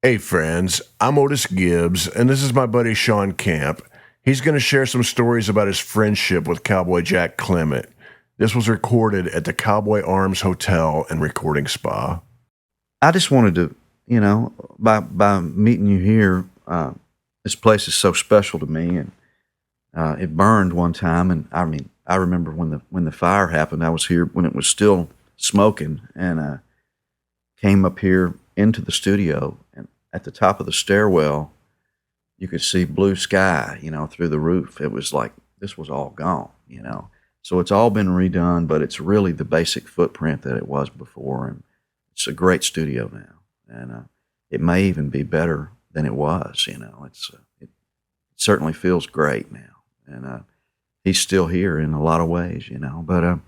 Hey friends, I'm Otis Gibbs, and this is my buddy Shawn Camp. He's going to share some stories about his friendship with Cowboy Jack Clement. This was recorded at the Cowboy Arms Hotel and Recording Spa. I just wanted to, by meeting you here, this place is so special to me, and it burned one time, and I remember when the fire happened. I was here when it was still smoking, and came up here into the studio, and at the top of the stairwell, you could see blue sky, through the roof. It was like this was all gone. So it's all been redone, but it's really the basic footprint that it was before, and it's a great studio now, and it may even be better than it was. It certainly feels great now, and he's still here in a lot of ways. But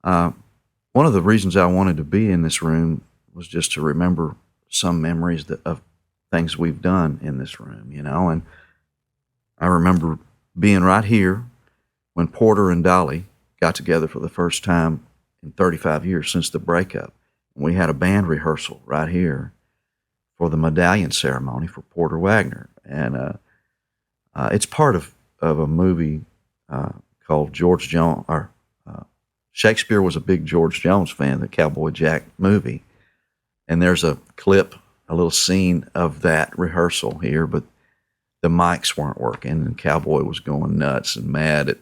one of the reasons I wanted to be in this room was just to remember some memories of things we've done in this room, and I remember being right here when Porter and Dolly got together for the first time in 35 years since the breakup. We had a band rehearsal right here for the medallion ceremony for Porter Wagoner, and it's part of a movie called George Jones. Shakespeare was a big George Jones fan, the Cowboy Jack movie. And there's a clip, a little scene of that rehearsal here, but the mics weren't working, and Cowboy was going nuts and mad at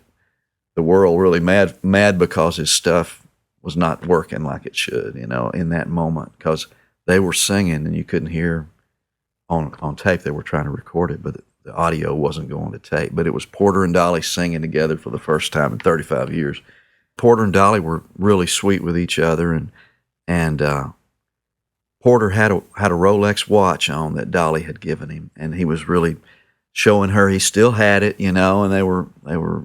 the world, really mad because his stuff was not working like it should, in that moment, because they were singing and you couldn't hear on tape. They were trying to record it, but the audio wasn't going to tape. But it was Porter and Dolly singing together for the first time in 35 years. Porter and Dolly were really sweet with each other, and Porter had a Rolex watch on that Dolly had given him, and he was really showing her he still had it, and they were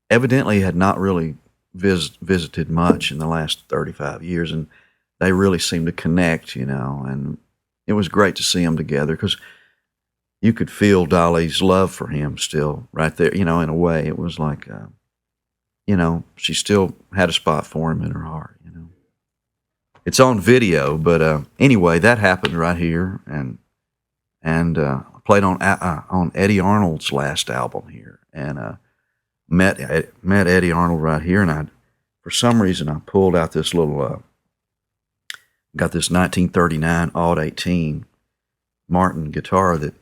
evidently had not really visited much in the last 35 years, and they really seemed to connect, and it was great to see them together because you could feel Dolly's love for him still right there, in a way. It was like, she still had a spot for him in her heart. It's on video, but anyway, that happened right here, and played on Eddie Arnold's last album here, and met Eddie Arnold right here, and for some reason I pulled out this little got this 1939 Odd 18 Martin guitar, that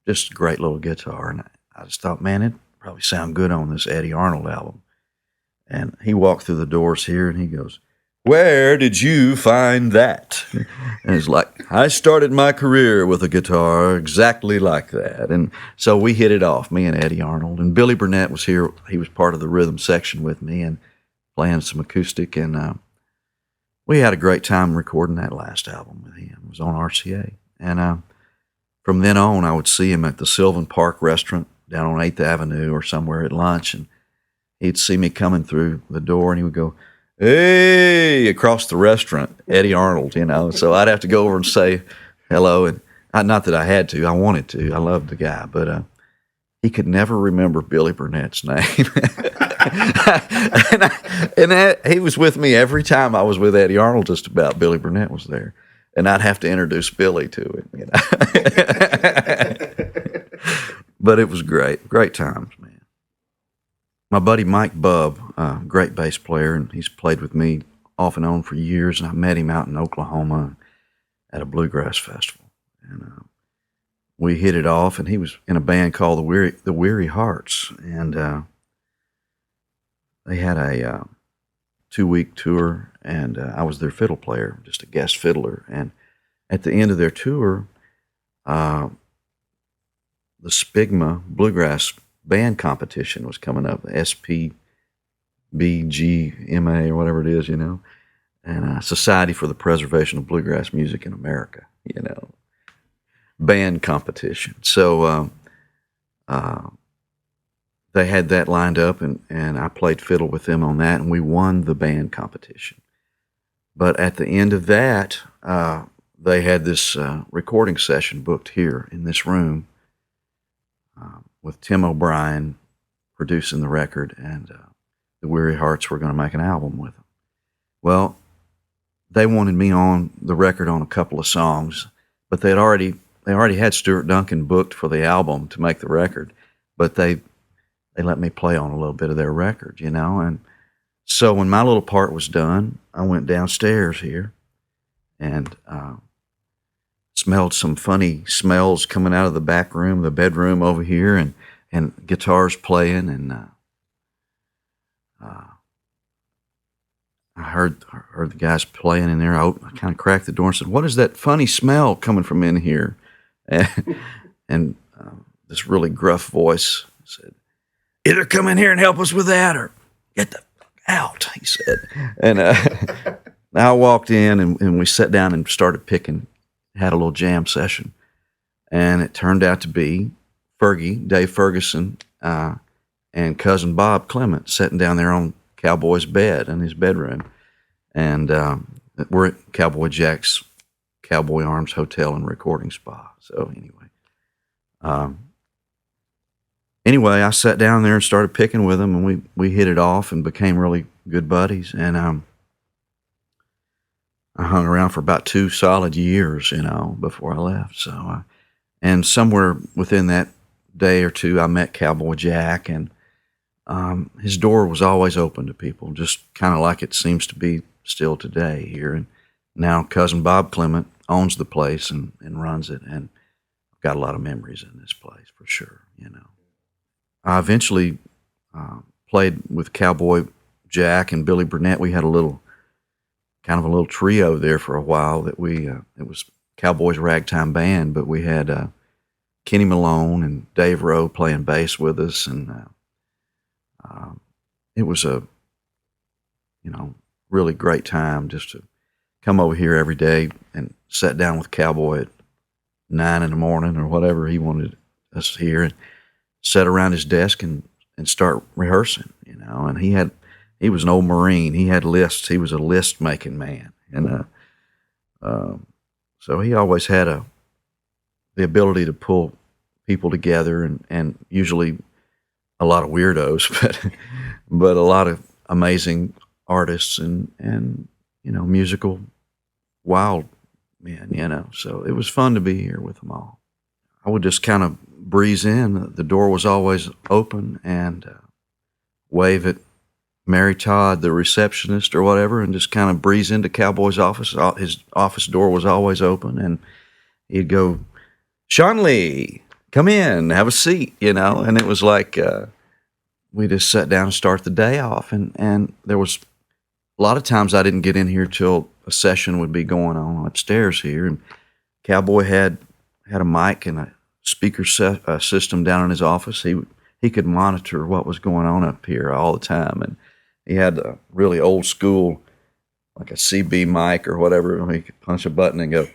just a great little guitar, and I just thought, man, it'd probably sound good on this Eddie Arnold album. And he walked through the doors here, and he goes, "Where did you find that?" And it's like, I started my career with a guitar exactly like that. And so we hit it off, me and Eddie Arnold. And Billy Burnett was here. He was part of the rhythm section with me and playing some acoustic. And we had a great time recording that last album with him. It was on RCA. And from then on, I would see him at the Sylvan Park restaurant down on 8th Avenue or somewhere at lunch. And he'd see me coming through the door, and he would go, "Hey," across the restaurant, Eddie Arnold, So I'd have to go over and say hello, and not that I had to, I wanted to. I loved the guy, but he could never remember Billy Burnett's name. and he was with me every time I was with Eddie Arnold, just about. Billy Burnett was there, and I'd have to introduce Billy to him. But it was great times, man. My buddy Mike Bubb, great bass player, and he's played with me off and on for years, and I met him out in Oklahoma at a bluegrass festival. And we hit it off, and he was in a band called the Weary Hearts, and they had a 2-week tour, and I was their fiddle player, just a guest fiddler. And at the end of their tour, the Spigma Bluegrass band competition was coming up, SPBGMA or whatever it is, and Society for the Preservation of Bluegrass Music in America, band competition. So they had that lined up, and I played fiddle with them on that, and we won the band competition. But at the end of that, they had this recording session booked here in this room, with Tim O'Brien producing the record, and the Weary Hearts were going to make an album with them. Well, they wanted me on the record on a couple of songs, but they already had Stuart Duncan booked for the album to make the record, but they let me play on a little bit of their record, you know. And so when my little part was done, I went downstairs here and smelled some funny smells coming out of the back room, the bedroom over here, and guitars playing, and I heard the guys playing in there. I kind of cracked the door and said, "What is that funny smell coming from in here?" And this really gruff voice said, "Either come in here and help us with that, or get the fuck out," he said. And I walked in, and we sat down and started picking, had a little jam session. And it turned out to be Fergie, Dave Ferguson, and cousin Bob Clement sitting down there on Cowboy's bed in his bedroom. And we're at Cowboy Jack's Cowboy Arms Hotel and Recording Spa. So anyway, I sat down there and started picking with him, and we hit it off and became really good buddies. And I hung around for about 2 solid years, you know, before I left. So, and somewhere within that day or two, I met Cowboy Jack, and his door was always open to people, just kind of like it seems to be still today here. And now cousin Bob Clement owns the place and runs it, and I've got a lot of memories in this place for sure, you know. I eventually played with Cowboy Jack and Billy Burnett. We had kind of a little trio there for a while that it was Cowboys Ragtime Band, but we had Kenny Malone and Dave Rowe playing bass with us, and it was a, you know, really great time just to come over here every day and sit down with Cowboy at 9 in the morning or whatever he wanted us here, and sit around his desk and start rehearsing, you know. And he was an old Marine. He had lists. He was a list-making man. And so he always had the ability to pull people together, and usually a lot of weirdos, but a lot of amazing artists and you know, musical wild men, you know. So it was fun to be here with them all. I would just kind of breeze in. The door was always open, and wave at Mary Todd, the receptionist or whatever, and just kind of breeze into Cowboy's office. His office door was always open, and he'd go, "Shawn Lee, come in, have a seat," you know. And it was like we just sat down and start the day off. And there was a lot of times I didn't get in here till a session would be going on upstairs here, and Cowboy had a mic and a speaker system down in his office. He could monitor what was going on up here all the time, and he had a really old school, like a CB mic or whatever. I mean, he could punch a button and go.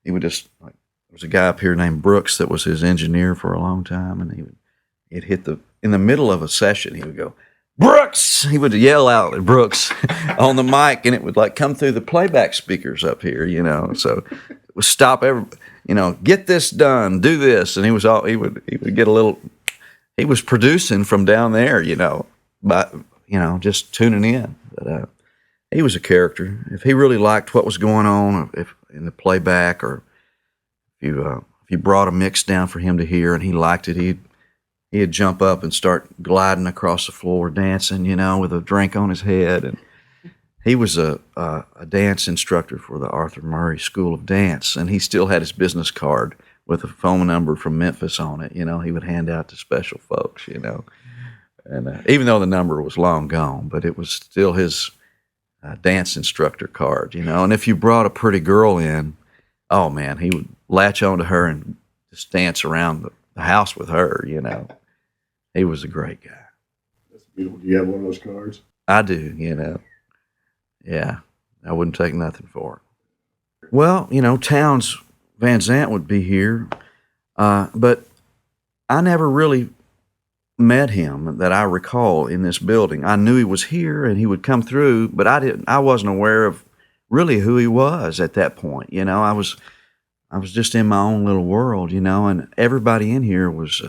He would just, like, there was a guy up here named Brooks that was his engineer for a long time, and he'd hit in the middle of a session, he would go, "Brooks!" He would yell out at Brooks on the mic, and it would like come through the playback speakers up here, you know. So it would stop you know, "Get this done, do this," and he would get a little. He was producing from down there, you know, but, you know, just tuning in. But he was a character. If he really liked what was going on, if in the playback, or if you brought a mix down for him to hear and he liked it, he'd jump up and start gliding across the floor, dancing, you know, with a drink on his head. And he was a dance instructor for the Arthur Murray School of Dance, and he still had his business card with a phone number from Memphis on it, you know. He would hand out to special folks, you know. And even though the number was long gone, but it was still his dance instructor card, you know. And if you brought a pretty girl in, oh man, he would latch onto her and just dance around the house with her, you know. He was a great guy. That's beautiful. Do you have one of those cards? I do, you know. Yeah, I wouldn't take nothing for it. Well, you know, Towns Van Zandt would be here, but I never really met him that I recall in this building. I knew he was here and he would come through, but I wasn't aware of really who he was at that point. You know, I was just in my own little world, you know, and everybody in here was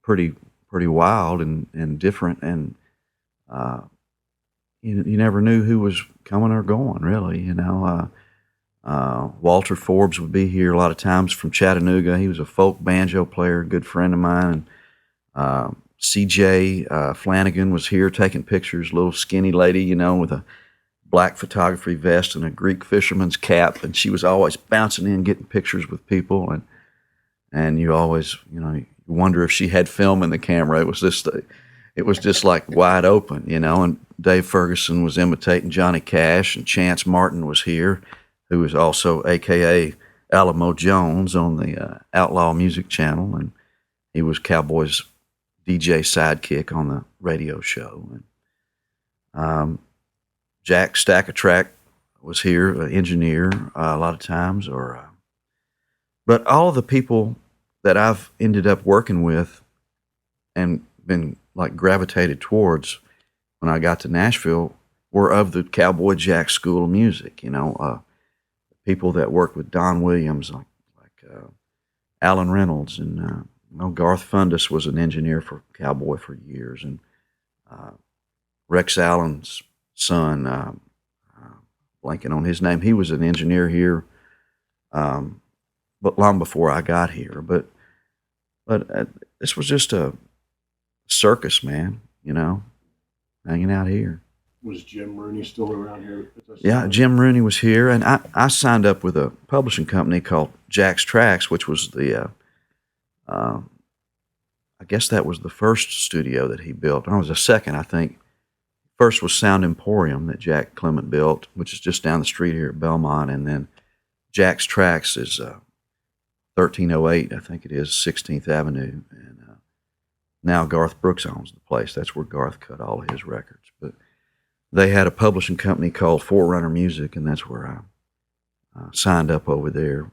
pretty wild and different, and you never knew who was coming or going, really, you know. Walter Forbes would be here a lot of times from Chattanooga. He was a folk banjo player, a good friend of mine. And C.J. Flanagan was here taking pictures, little skinny lady, you know, with a black photography vest and a Greek fisherman's cap, and she was always bouncing in, getting pictures with people, and you always, you know, you wonder if she had film in the camera. It was just like wide open, you know. And Dave Ferguson was imitating Johnny Cash, and Chance Martin was here, who was also AKA Alamo Jones on the Outlaw Music Channel, and he was Cowboy's DJ sidekick on the radio show. And Jack Stackatrack was here, an engineer, a lot of times. But all of the people that I've ended up working with and been like gravitated towards when I got to Nashville were of the Cowboy Jack School of Music. You know, people that worked with Don Williams, like Alan Reynolds, and you know, Garth Fundus was an engineer for Cowboy for years, and Rex Allen's son, blanking on his name, he was an engineer here, but long before I got here. But this was just a circus, man, you know, hanging out here. Was Jim Rooney still around here? Yeah, Jim Rooney was here, and I signed up with a publishing company called Jack's Tracks, which was the, I guess that was the first studio that he built. And it was the second, I think. First was Sound Emporium that Jack Clement built, which is just down the street here at Belmont, and then Jack's Tracks is 1308, I think it is, 16th Avenue, and now Garth Brooks owns the place. That's where Garth cut all of his records. But they had a publishing company called Forerunner Music, and that's where I signed up over there.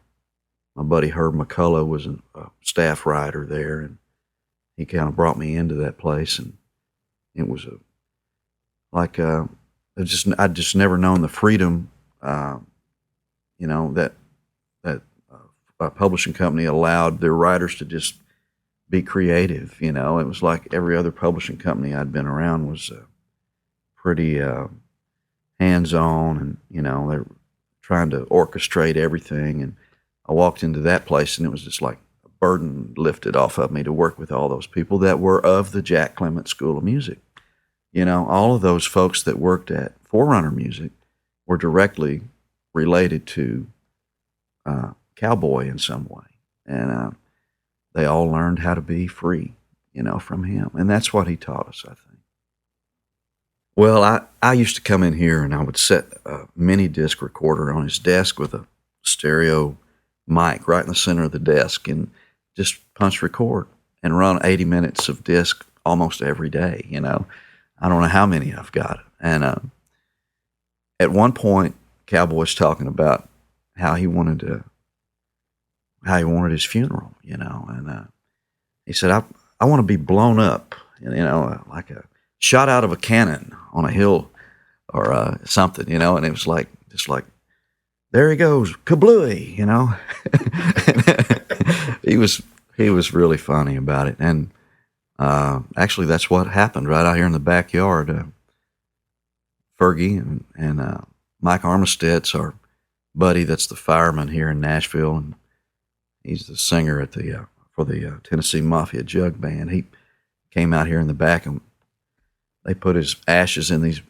My buddy Herb McCullough was a staff writer there, and he kind of brought me into that place, and it was I'd just never known the freedom, you know, that a publishing company allowed their writers to just be creative. You know, it was like every other publishing company I'd been around was pretty hands-on, and you know, they're trying to orchestrate everything. And I walked into that place, and it was just like a burden lifted off of me to work with all those people that were of the Jack Clement School of Music. You know, all of those folks that worked at Forerunner Music were directly related to Cowboy in some way. And they all learned how to be free, you know, from him. And that's what he taught us, I think. Well, I used to come in here and I would set a mini disc recorder on his desk with a stereo mic right in the center of the desk and just punch record and run 80 minutes of disc almost every day, you know. I don't know how many I've got. And at one point, Cowboy's talking about how he wanted his funeral, you know. And he said, I want to be blown up, you know, like a shot out of a cannon on a hill or something, you know. And it was like, just like, there he goes, kablooey, you know. He was really funny about it. And actually, that's what happened right out here in the backyard. Fergie and Mike Armisted's our buddy. That's the fireman here in Nashville, and he's the singer at for the Tennessee Mafia Jug Band. He came out here in the back, and they put his ashes in these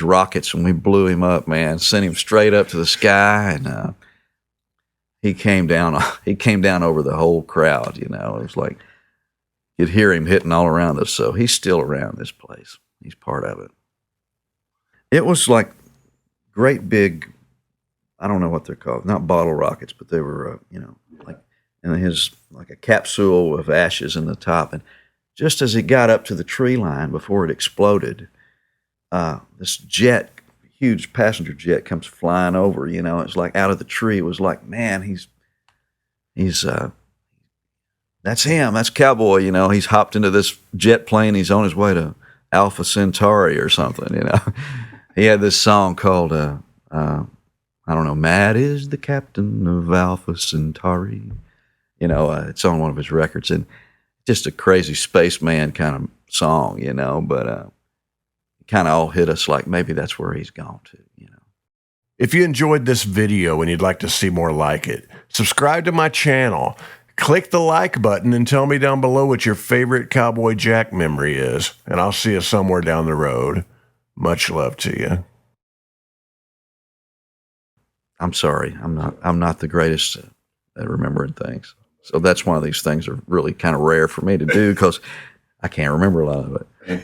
rockets, and we blew him up, man. Sent him straight up to the sky, and he came down. He came down over the whole crowd. You know, it was like you'd hear him hitting all around us. So he's still around this place. He's part of it. It was like great big, I don't know what they're called, not bottle rockets, but they were, you know, like in his, like a capsule of ashes in the top. And just as it got up to the tree line before it exploded, this jet, huge passenger jet, comes flying over. You know, it's like out of the tree. It was like, man, he's that's him. That's Cowboy. You know, he's hopped into this jet plane. He's on his way to Alpha Centauri or something. You know, he had this song called I don't know, Matt is the captain of Alpha Centauri. You know, it's on one of his records, and just a crazy spaceman kind of song, you know, but it kind of all hit us like maybe that's where he's gone to, you know. If you enjoyed this video and you'd like to see more like it, subscribe to my channel. Click the like button and tell me down below what your favorite Cowboy Jack memory is, and I'll see you somewhere down the road. Much love to you. I'm sorry. I'm not the greatest at remembering things. So that's one of these things that are really kind of rare for me to do because I can't remember a lot of it.